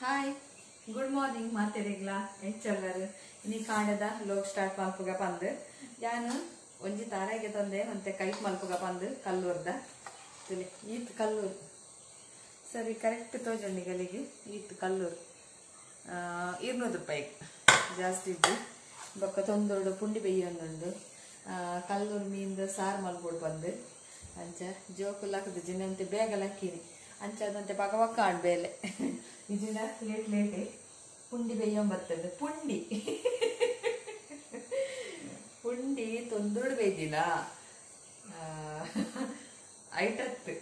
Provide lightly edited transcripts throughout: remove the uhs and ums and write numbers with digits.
Hi good morning ಮಾತಾಡಿಗ್ಲಾ ಹೆಚ್ಚಲ್ಲರು ನೀ ಕಾಣದ Lok start ಮಲ್ಪುಗ ಬಂದು ನಾನು ಒಂಜಿ ತಾರಾಗೆ ತಂದೆ ಮತ್ತೆ ಕೈಟ್ ಮಲ್ಪುಗ ಬಂದು ಕಲ್ಲೂರ್ದ ಈತ್ ಕಲ್ಲೂರು ಸರಿ ಕರೆಕ್ಟ್ ತೋಜಂಡಿಗಳಿಗೆ ಈತ್ ಕಲ್ಲೂರು 200 ರೂಪಾಯಿ ಜಾಸ್ತಿ ಇದ್ದು ಬೊಕ್ಕ ತೊಂದೋಡು ಪುಂಡಿ ಬೇಯೊಂದುಂಡು ಕಲ್ಲೂರು ಮೀನ್ದು ಸಾರು ಮಲ್ಪೋಡು ಬಂದು ಅಂಚ ಜೋಕುಲ್ ಹಾಕದು ಜಿನಂತೆ ಬೇಗ ಲಕ್ಕಿನಿ ಅಂಚದಂತೆ ಪಕ್ಕ ಆಡ್ಬೇಲೆ ಇದನ್ನ ಲೇಟ್ ಪುಂಡಿ ಬೇಯಂಬರ್ತದೆ ಪುಂಡಿ ತೊಂದೋಡು ಬೇಯ್ದಿನ ಐಟತ್ತು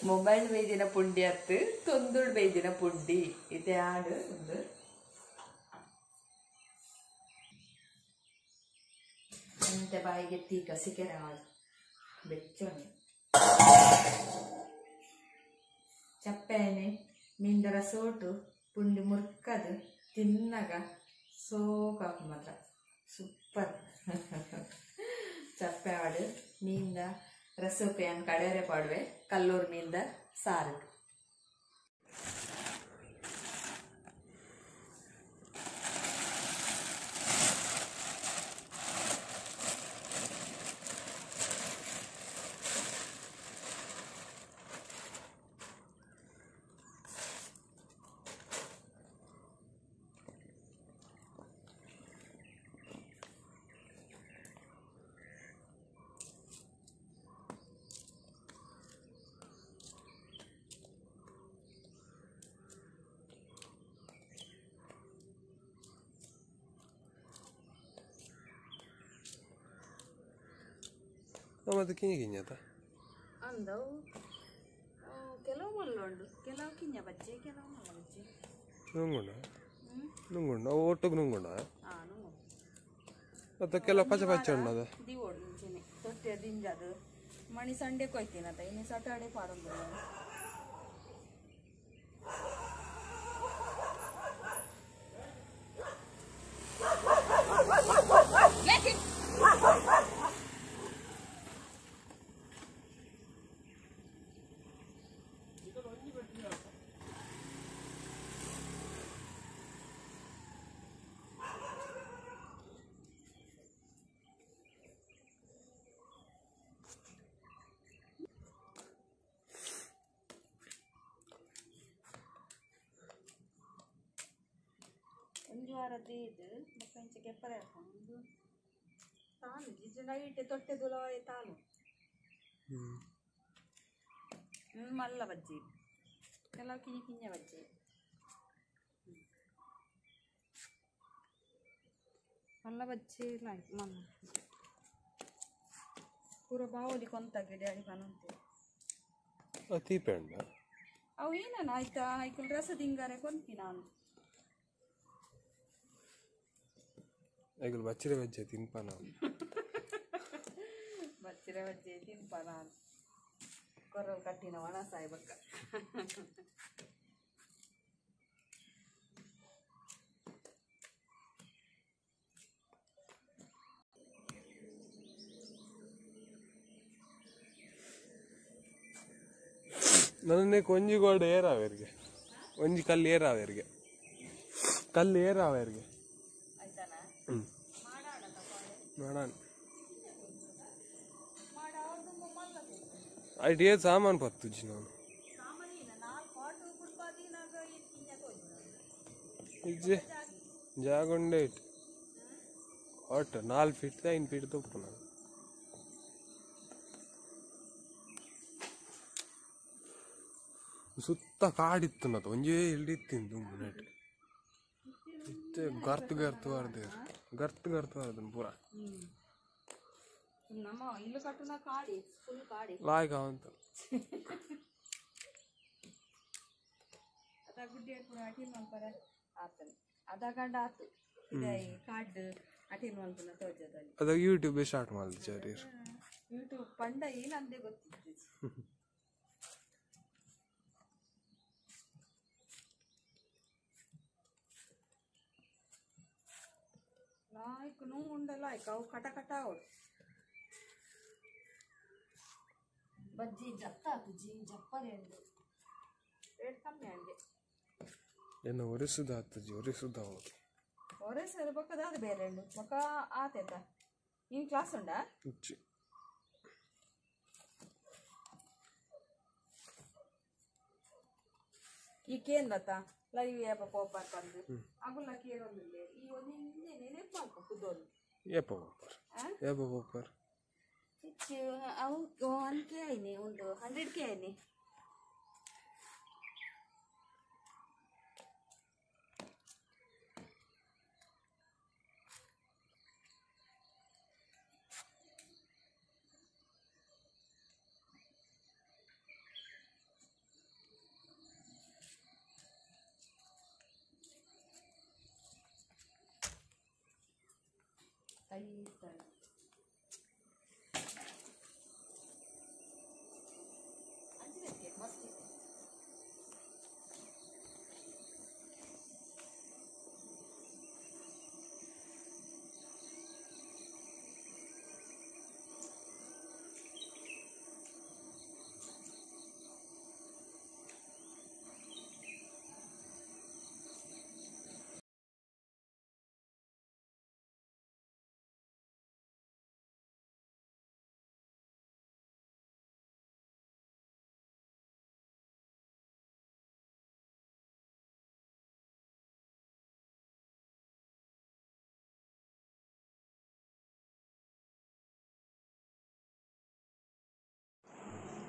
ಮೊಬೈಲ್ ಬೇಯ್ದಿನ ಪುಂಡಿ ಹತ್ತು ತೊಂದೋಡು ಬೇಯ್ದಿನ ಪುಂಡಿ ಇದೆ ಆಡು ಒಂದು ಅಂತೆ ಬಾಯಿಗೆ ತೀಕ ಸಿಕೆರೆ ಆಡು ಬೆಚ್ಚೊಂಡು ಚಪ್ಪೆನೆ ಮೀಂದರ ಸೋಟು ಪುಂಡಿ ಮುರ್ಕದು ತಿನ್ನಗ ಸೋಕಾಕು ಮಾತ್ರ ಸೂಪರ್ ಚಪ್ಪೆ ಆಡು ಮೀಂದ ರಸೋಪೆಯನ್ನು ಕಡೆಯರೆ ಪಾಡುವೆ ಕಲ್ಲೂರು ಮೀಂದ ಸಾರು ಮತ್ತೆ ಕಿಂಜ ಅಂದವು ಕೆಲವು ಮಲ್ಲ ಉಂಡು ಕೆಲವು ಕಿಂಜ ಬಜ್ಜೆ ಕೆಲವು ಮಲ್ಲ ಬಜ್ಜೆ ನುಂಗುಂಡ ಒಟ್ಟಿಗೆ ನುಂಗುಂಡ ನುಂಗು ಮತ್ತೆ ಕೆಲವು ಪಚ ಪಚ್ಚ ಉಂಡದ ದಿವೋಡು ಮುಂಚೆನೆ ತೊಟ್ಟೆ ದಿಂಜದು ಮಣಿ ಸಂಡೆ ಕೊಯ್ತೀನತ ಇನ್ನು ಸಟಾಡೆ ಪಾಡೊಂದು ಒಂದು ವಾರದ್ದು ಇದು ಮಕ್ಕಂಚ ಕೆಪ್ಪರ ಒಂದು ತಾನು ಇದು ನೈಟ್ ತೊಟ್ಟೆ ದುಲವಾಯ ತಾನು ಮಲ್ಲ ಬಜ್ಜಿ ಕೆಲವು ಕಿಂಜ ಬಜ್ಜಿ ಮಲ್ಲ ಬಜ್ಜಿ ಮಲ್ಲ ಪೂರ ಬಾವಲಿ ಕೊಂತಾಗೆ ಡ್ಯಾಡಿ ಪನಂತೆ ತೀಪೆಂಡ ಅವು ಏನಾನ ಆಯ್ತಾ ಐಕಲ್ ರಸ ದಿಂಗಾರೆ ಕೊಂತಿ ನಾನು ಐಕಲ್ ಬಚ್ಚಿರೆ ಬಜ್ಜೆ ತಿನ್ಪಾನ ಬಚ್ಚಿರೆ ಬಜ್ಜೆ ತಿನ್ಪಾನ ಕೊರಲ್ ಕಟ್ಟಿನ ಒಣ ಸಾಯ್ಬಕ್ಕ ನನ್ನ ಒಂಜಿ ಗೋಲ್ಡ್ ಏರಾವೇರಿಗೆ ಒಂಜಿ ಕಲ್ಲು ಏರಾವೇರಿಗೆ ಕಲ್ಲು ಏರಾವೇರಿಗೆ ಮಾಡೋಣ ಐಟ್ ಏದು ಸಾಮಾನು ಪತ್ತುಜಿ ನಾನು ಇಜ್ಜೆ ಜಾಗೊಂಡೆ ಇಟ್ಟು ಒಟ್ಟು 4 ಫೀಟ್ 5 ಫೀಟ್ ತಪ್ಪು ನಾನು ಸುತ್ತ ಕಾಡಿತ್ತು ನದು ಒಂಜೇ ಹಿಡಿತಿಂದು ನೆಟ್ ಇತ್ತೆ ಗರ್ತ್ ಬಾರ್ದು ಪೂರ ನಮ್ಮ ಇಲ್ಲು ಕಟ್ಟುನ ಕಾಡಿ ಫುಲ್ ಕಾಡಿ ಲಾಯ್ಕ ಅಂತ ಅದ ಗುಡ್ಡೆ ಪೂರ ಅಟಿಲ್ ಮಲ್ಪರ ಆತನ ಅದ ಗಂಡ ಆತು ಇದೈ ಕಾರ್ಡ್ ಅಟಿಲ್ ಮಲ್ಪನ ತೋಜದಲ್ಲಿ ಅದ ಯೂಟ್ಯೂಬ್ ಸ್ಟಾರ್ಟ್ ಮಾಡಿದ್ರು ಸರಿ ಯೂಟ್ಯೂಬ್ ಪಂಡ ಏನಂದೆ ಗೊತ್ತಿತ್ತು लाइक नो उंडे लाइक अव कटा कटा आवड बज्जी जत्ता तुझी जप्पर ಎಂದು ರೇಟ್ ಕಮ್ಮಿ ಹಂಗೆ ಏನು ಒರೆಸುದ ಆಗ್ತದೆ ಒರೆಸುದ ಹೌದು ಒರೆಸರು ಬೊಕ್ಕದ ಅದು ಬೇರೆ ಉಂಡು ಬೊಕ್ಕ ಆತೈತ ನೀನು ಕ್ಲಾಸ್ ಉಂಡಾ ಉಚ್ಚಿ ಈ ಕೇನ್ ಬತ್ತ ಲೈವ್ ಏಪ ಪೋಪರ್ ಬಂದು ಅಗುಲ್ಲ ಕೇರ್ ಒಂದಿಲ್ಲ ಈ ಒಂದು ನೆನಪು ಮಾಡ್ಕೊ ಕುದೋದು ಏಪ ಪೋಪರ್ ಹೆಚ್ಚು ಅವು 1K ಆಯ್ನಿ ಒಂದು 100K ಆಯ್ನಿ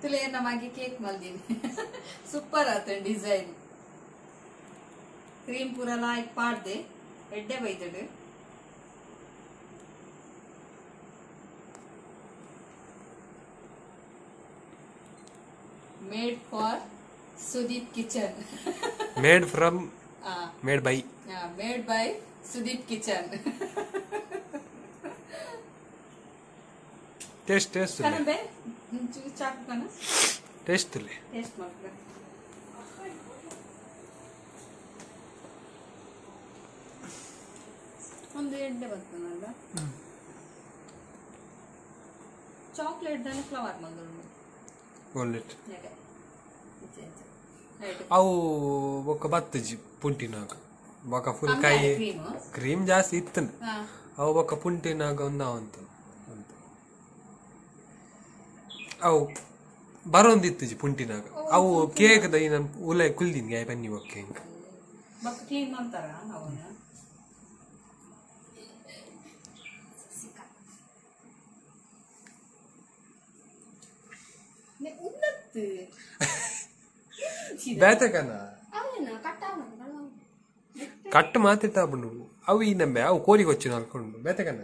तुले नमागे केक मल्दीन सूपर आते डिजाइन क्रीम पूरा लाइक पाड़ दे एड्डे बैठे made for Sudeep kitchen made from made by Sudeep kitchen taste कनबे चाकू कना टेस्ट ले टेस्ट ಮಾಡ್ಕ ಒಂದು ಎಡ್ಡೆ ಬರ್ತನಲ್ಲ ಚಾಕ್ಲೇಟ್ ದಾನೆ ಫ್ಲವರ್ ಮಂಗರು ಒಳ್ಳೆಟ್ ಅವು ಒಕ್ಕ ಬತ್ತಜಿ ಪುಂಟಿನಾಗ ಬೊಕ ಫುಲ್ ಕಾಯಿ ಕ್ರೀಮ್ ಜಾಸ್ತಿ ಇತ್ತು ಅವು ಬೊಕ ಪುಂಟಿನಾಗ ಒಂದಾವಂತ ಅವು ಬರೋಂದಿತ್ತು ಪುಂಟಿನಾಗ ಅವು ಕೇಕ್ ದ ಉಲೆ ಕುಲ್ದಿನ್ಗೆ ಬನ್ನಿ ಓಕೆ ಹಿಂಗ ಬಕ್ ಕ್ಲೀನ್ ಮಾಡ್ತಾರ ಅವನ್ನ ನೆ ಉನ್ನತ್ತು ಬೇತಕನ ಅವನ ಕಟ್ಟಾವನ ಕಟ್ ಮಾತಿರ್ತಾ ಬಂಡು ಅವು ಈ ನಂಬೆ ಅವು ಕೋರಿಗೆ వచ్చి ನಾಲ್ಕೊಂಡು ಬೇತಕನ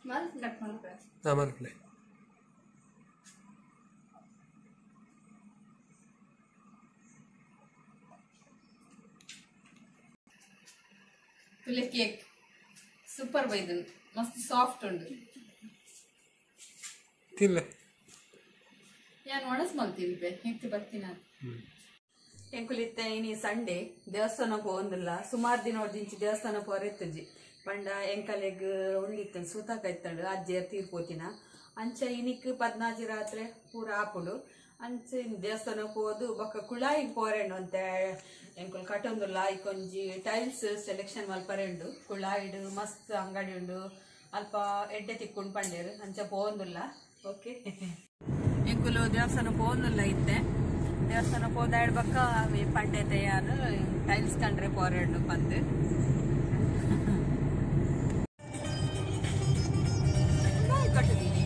ಮಾಲ್ ಕಟ್ ಮಾಡ್ತಾರೆ ನಾ ಮಾಡ್ಲೆ ತುಲೆ ಕೇಕ್ ಸೂಪರ್ ಬೈದು ಮಸ್ತ್ ಸಾಫ್ಟ್ ಉಂಡು ತಿನ್ಲೆ ಯಾನ್ ಒಣಸ್ ಮಲ್ತೀನಿ ಹೆಂಗ್ತಿ ಬರ್ತೀನಿ ನಾನು ಎಂಕುಲಿತ್ತೆ ಇನಿ ಸಂಡೆ ದೇವಸ್ಥಾನ ಪೋಂದಿಲ್ಲ ಸುಮಾರು ದಿನ ಹೊಡ್ದಿಂಚಿ ದೇವಸ್ಥಾನ ಪೋರೆತ್ತಜಿ ಪಂಡ ಎಂಕಲೆಗ್ ಉಳ್ಳಿತ್ತು ಸೂತಾಕ ಇತ್ತಂಡು ಅಜ್ಜಿಯರ್ ತೀರ್ಪೋತಿನ ಅಂಚ ಇನಿಕ್ 14 ರಾತ್ರಿ ಪೂರ ಆಪುಡು ಅಂಚ ದೇವಸ್ಥಾನ ಹೋದು ಬೊಕ್ಕ ಕುಳಾಯಿಗೆ ಪೋರೆಂಡು ಅಂತ ಎಂಕುಲ್ ಕಟ್ಟೊಂದುಲ್ಲ ಇಕೊಂಜಿ ಟೈಲ್ಸ್ ಸೆಲೆಕ್ಷನ್ ಮಲ್ಪರೆಂಡು ಕುಳಾಯಿಡು ಮಸ್ತ್ ಅಂಗಡಿ ಉಂಡು ಅಲ್ಪ ಎಡ್ಡೆ ತಿಕ್ಕೊಂಡು ಪಂಡೇರು ಅಂಚ ಪೋಂದಿಲ್ಲ ಓಕೆ ಎಂಕುಲು ದೇವಸ್ಥಾನ ಪೋಂದಿಲ್ಲ ಇತ್ತೆ ದೇವಸ್ಥಾನ ಹೋದಾಡ್ ಬಕ್ಕ ಪಂಡೆ ತಯಾರು ಟೈಲ್ಸ್ ಕಂಡ್ರೆ ಪೋರೆಂಡು ಬಂದು ಕಟ್ಟಿದೀನಿ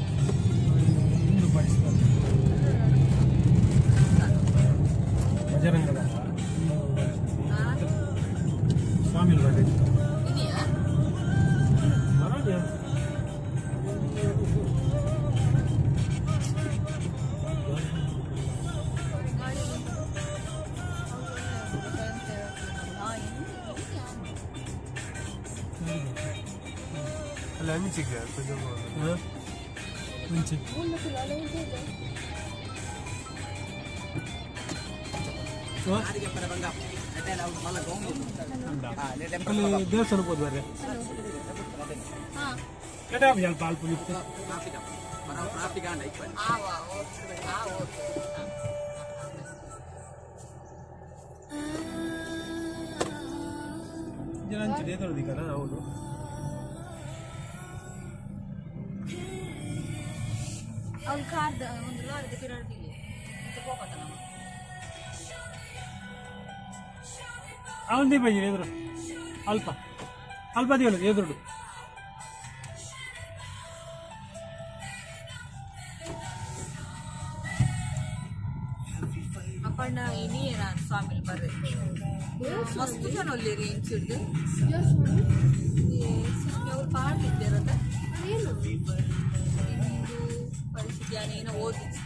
ಸ್ವಾಮಿ ಇದೆಯಾ ಅಲ್ಲ ಮಿಚಿಗೆ ಕೊಂಚ ಮಿಚಿ ದೇವಸ್ಥಾನ ಹೋದ್ವಾರೆ ಸ್ವಲ್ಪ ಅಲ್ಪ ಎದುರುದಿಕ್ಕಲ್ಲ ಹೌದು. ಅವ್ನು ಕಾರ್ದ ಒಂದು ಲಾರಿದ ಕಿರಾಡ್ತಿಲ್ಲ ಹೋಗತ್ತ ನಾವು ಅವನದೇ ಬೈಜಿ ಎದುರು ಅಲ್ಪ ಅಲ್ಪ ದಿವಲ್ಲ ಎದುರು ಅಪ್ಪಣ್ಣ ಇನಿ ನಾನು ಸ್ವಾಮಿಲಿ ಬರ್ರಿ ಮಸ್ತ್ ಜನ ಒಳ್ಳೆರಿ ಇಂಚಿಡ್ದು ಅವ್ರು ಪಾಡ್ಲಿದ್ದಾರದ ಏನು ಪರಿಸ್ಥಿತಿ ಏನೋ ಓದಿದ್ದು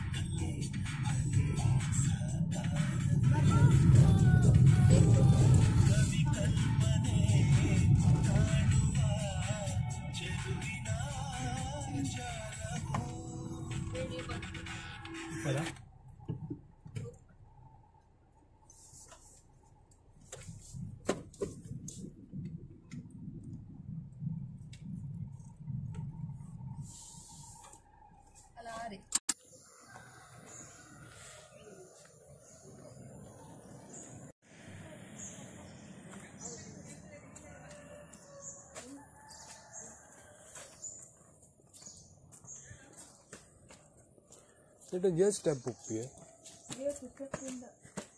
ಇದು ಜಸ್ಟ್ ಸ್ಟೆಪ್ ಉಪ್ಪಿ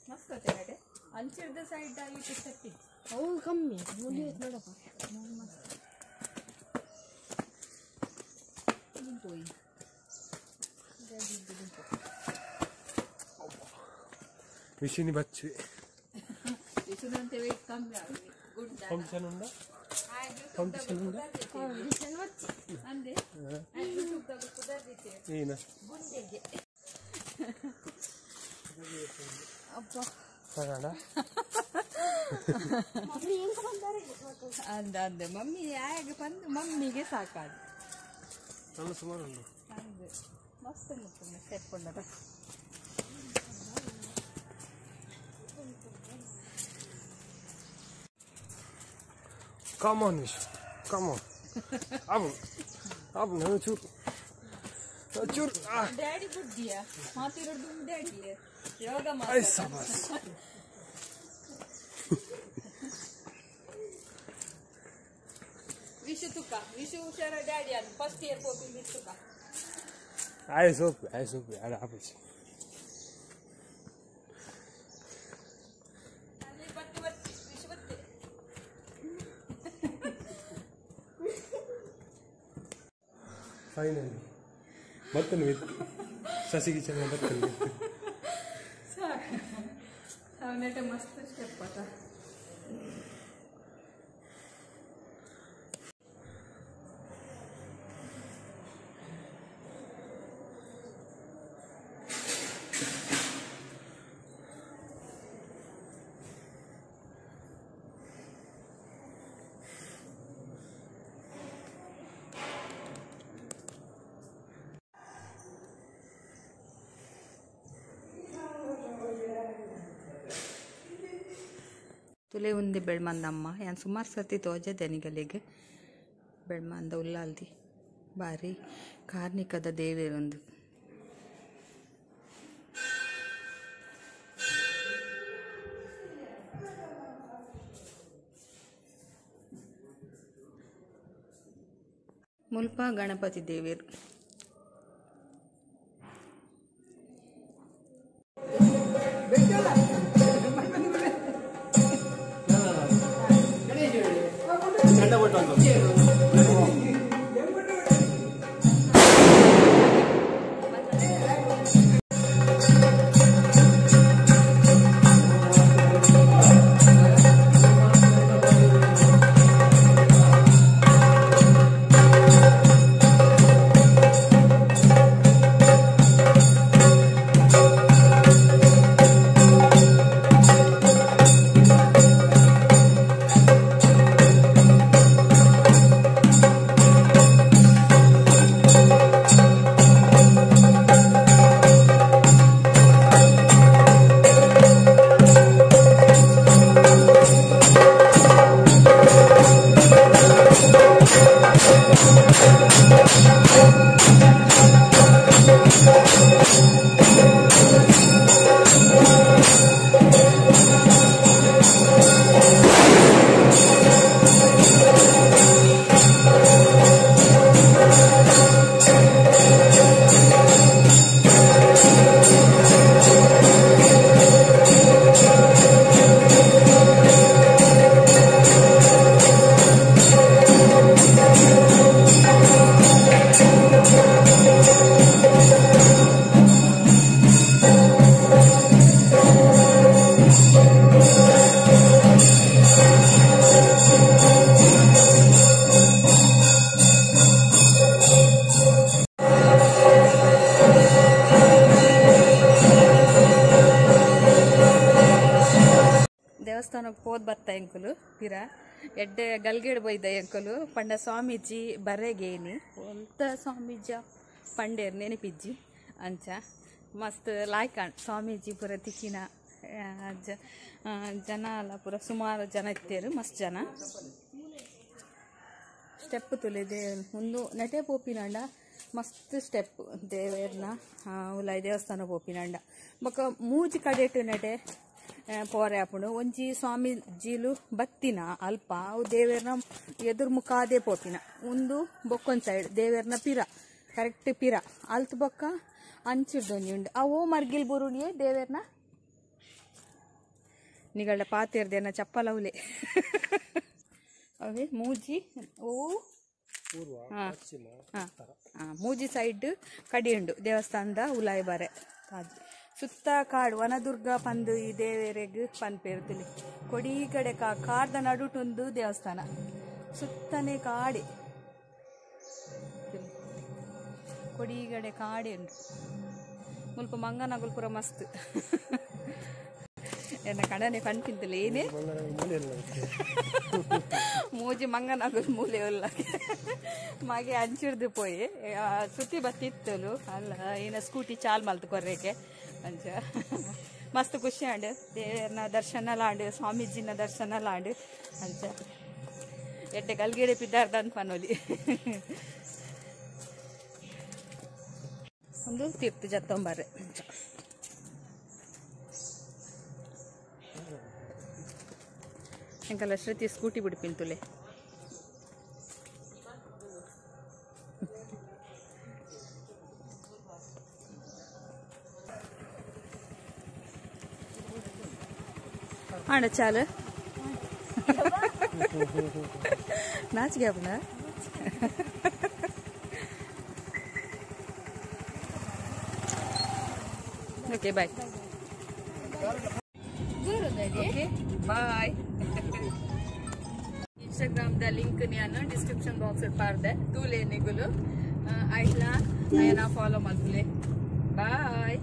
ಮಸ್ತ್ ಗೊತ್ತಿಲ್ಲ ಅಂಚಿಡ್ದ ಸೈಡ್ ಆಗಿ ಸ್ಟೆಪ್ ಇತ್ತು ಅವು ಕಮ್ಮಿ ನೋಡಪ್ಪ ಹೋಯಿ ಮಿಷಿನಿ ಬಚ್ಚಿ ಇಸುದಂತೆ ವೆಯ್ಟ್ ಕಮ್ಮಿ ಆಗಿದೆ ಗುಡ್ ಫಂಕ್ಷನ್ ಉಂಡ ಫಂಕ್ಷನ್ ಉಂಡ ಅಂದೆ ಏನ ಗುಂಡೆಗೆ ಅಪ್ಪ ಅಂದ ಅಂದೆ ಮಮ್ಮಿ ಯಾಕೆ ಬಂದು ಮಮ್ಮಿಗೆ ಸಾಕಾದ ನನ್ನ ಸುಮಾರು ಉಂಟು ಅಂದೆ ಮಸ್ತ್ ಮುಟ್ಟು ಸ್ಟೆಪ್ ಉಂಡದ Come on, Mish. Come on. Up, no, chur. Chur. Daddy ಬುದ್ಧಿಯಾ ಮಾತಿರೋದು ಡ್ಯಾಡಿ ಯೋಗ Ay, sabas. ವಿಶು ತುಕ ವಿಶು ಹುಷಾರ ಡ್ಯಾಡಿ ಅದು ಫಸ್ಟ್ ಇಯರ್ ಹೋಗಿ ತುಕ Ay, sope. Ahora, pues. ಅಲ್ಲಿ ಬತ್ತಿ ವಿಶು ಬತ್ತಿ Finally. ಬರ್ತೇನೆ ವಿತ್ ಸಸಿಗೆ ಚೆನ್ನಾಗಿ ಬರ್ತೇನೆ ಅವನೇಟ ಮಸ್ತ್ ಸ್ಟೆಪ್ ಅದ ತುಲೆ ಉಂದಿ ಬೆಳ್ಮಂದಮ್ಮ ಯಾನ್ ಸುಮಾರು ಸರ್ತಿ ತೋಜದೆ ನಿಗಲಿಗೆ ಬೆಳ್ಮಂದ ಉಲ್ಲಾಲ್ದಿ ಬಾರಿ ಕಾರ್ಣಿಕದ ದೇವೇರೊಂದು ಮುಲ್ಪ ಗಣಪತಿ ದೇವೇರು ದೇವಸ್ಥಾನಕ್ಕೆ ಹೋದ್ ಬತ್ತ ಎಂಕುಲು ಪಿರ ಎಡ್ಡೆ ಗಲ್ಗೇಡ್ ಬೈದ ಎಂಕುಲು ಪಂಡ ಸ್ವಾಮೀಜಿ ಬರೆಗೇನಿ ಒಂತ ಸ್ವಾಮೀಜ ಪಂಡೇರ್ ನೆನಪಿಜ್ಜಿ ಅಂಚ ಮಸ್ತ್ ಲಾಯ್ಕಾಣ್ ಸ್ವಾಮೀಜಿ ಪೂರ ತಿಕ್ಕಿನ ಜನ ಅಲ್ಲ ಪೂರ ಸುಮಾರು ಜನ ಇತ್ತೇರು ಮಸ್ತ್ ಜನ ಸ್ಟೆಪ್ ತುಲಿದೆ ಒಂದು ನಟೆ ಪೋಪಿನಂಡ ಮಸ್ತ್ ಸ್ಟೆಪ್ ದೇವೇರ್ನ ಉಲಾಯ್ ದೇವಸ್ಥಾನ ಪೋಪಿನಂಡ ಬೊಕ ಮೂಜಿ ಕಡೆಟ್ ನಟೆ ಪೋರೆ ಆಪುಂಡು ಒಂಜಿ ಸ್ವಾಮೀಜಿಲು ಬತ್ತಿನ ಅಲ್ಪ ಅವು ದೇವೇರ್ನ ಎದುರು ಮುಖಾದೆ ಪೋಪಿನ ಒಂದು ಬೊಕ್ಕೊಂದ್ ಸೈಡ್ ದೇವೇರ್ನ ಪಿರ ಕರೆಕ್ಟ್ ಪಿರ ಅಲ್ತ್ ಬೊಕ್ಕ ಅಂಚಿರ್ದೊಂಜಿ ಉಂಡು ಅವು ಮರ್ಗಿಲ್ ಬುರುಣಿಯೇ ದೇವೇರ್ನ ನಿಗಳ ಪಾತೆರ್ದೇನ ಚಪ್ಪಲವುಲೆ ಅವೇ ಮೂಜಿ ಓ ಮೂಜಿ ಸೈಡ್ ಕಡಿ ಉಂಡು ದೇವಸ್ಥಾನದ ಉಲಾಯ್ ಬಾರೆ ಸುತ್ತ ಕಾಡು ವನದುರ್ಗ ಪಂದು ಈ ದೇವೇರೆಗ್ ಪನ್ಪೇರ್ತಲಿ ಕೊಡಿ ಕಡೆ ಕಾರ್ದ ನಡುಟೊಂದು ದೇವಸ್ಥಾನ ಸುತ್ತನೇ ಕಾಡೆ ಕೊಡಿಗಡೆ ಕಾಡೆ ಉಂಡು ಮುಲ್ಪ ಮಂಗನಗುಲ್ ಪುರ ಮಸ್ತ್ ಎನ್ನ ಕಣನೆ ಕಣ್ತಿಂತಲ್ಲ ಏನೇ ಮೂಜಿ ಮಂಗನಗುಲ್ ಮೂಲೆ ಉಲ್ಲ ಮಾಗೆ ಅಂಚಿಡ್ದು ಪೋಯಿ ಸುತ್ತಿ ಬತ್ತಿತ್ತಲು ಅಲ್ಲ ಏನ ಸ್ಕೂಟಿ ಚಾಲ್ ಮಲ್ತು ಕೊರ್ರೆಗೆ ಅಂಚ ಮಸ್ತ್ ಖುಷಿ ಆಂಡು ದೇವರನ ದರ್ಶನ ಲಾಂಡು ಸ್ವಾಮೀಜಿನ ದರ್ಶನ ಲಾಂಡು ಅಂಚ ಎಡ್ಡೆ ಗಲ್ಗೇಡೆ ಪಿದ್ದಾರ್ದ ಅಂತ ಪನೋಲಿ ಒಂದು ತೀರ್ಥ ಜತ್ತೊಂಬರ್ರೆ ಎಂಕಲ್ಲ ಶ್ರುತಿ ಸ್ಕೂಟಿ ಬಿಡ್ಪಿಂತುಲೆ ಆಂಡ ಚಾಲು ನಾಚಿಗೆ ಆಪುಂಡ ಓಕೆ ಬಾಯ್ ಓಕೆ ಬಾಯ್ ಇನ್ಸ್ಟಾಗ್ರಾಮ್ದ ಲಿಂಕ್ ನಾನು ಡಿಸ್ಕ್ರಿಪ್ಷನ್ ಬಾಕ್ಸ್ ಪಾರ್ದೆ ತೂಲೆ ನಿಗುಲು ಆಯ್ತಲ್ಲ ನಾ ಫಾಲೋ ಮಾಡ್ತಲೆ ಬಾಯ್.